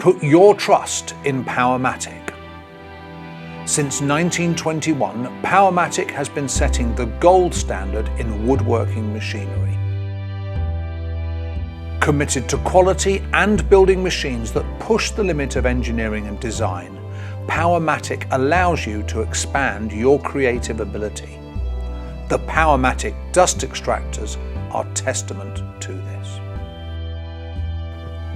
Put your trust in Powermatic. Since 1921, Powermatic has been setting the gold standard in woodworking machinery. Committed to quality and building machines that push the limit of engineering and design, Powermatic allows you to expand your creative ability. The Powermatic dust extractors are testament to this.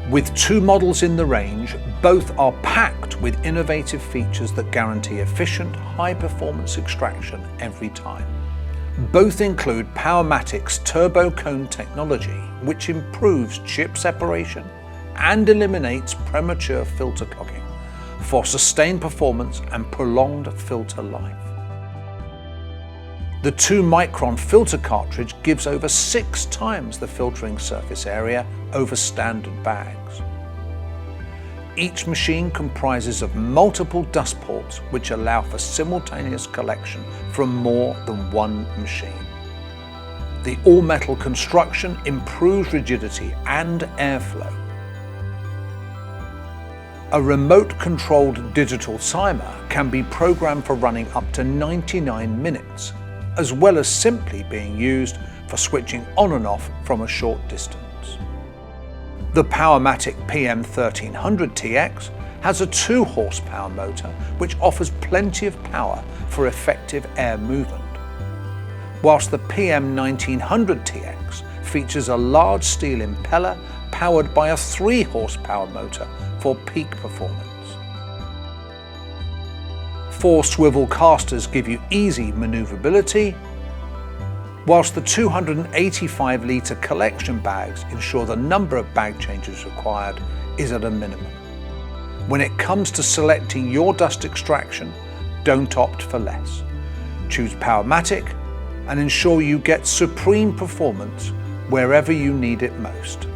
With 2 models in the range, both are packed with innovative features that guarantee efficient, high-performance extraction every time. Both include Powermatic's TurboCone technology, which improves chip separation and eliminates premature filter clogging for sustained performance and prolonged filter life. The 2-micron filter cartridge gives over 6 times the filtering surface area over standard bags. Each machine comprises of multiple dust ports which allow for simultaneous collection from more than one machine. The all-metal construction improves rigidity and airflow. A remote-controlled digital timer can be programmed for running up to 99 minutes, as well as simply being used for switching on and off from a short distance. The Powermatic PM1300TX has a 2 horsepower motor which offers plenty of power for effective air movement, whilst the PM1900TX features a large steel impeller powered by a 3 horsepower motor for peak performance. 4 swivel casters give you easy manoeuvrability, whilst the 285-litre collection bags ensure the number of bag changes required is at a minimum. When it comes to selecting your dust extraction, don't opt for less. Choose Powermatic and ensure you get supreme performance wherever you need it most.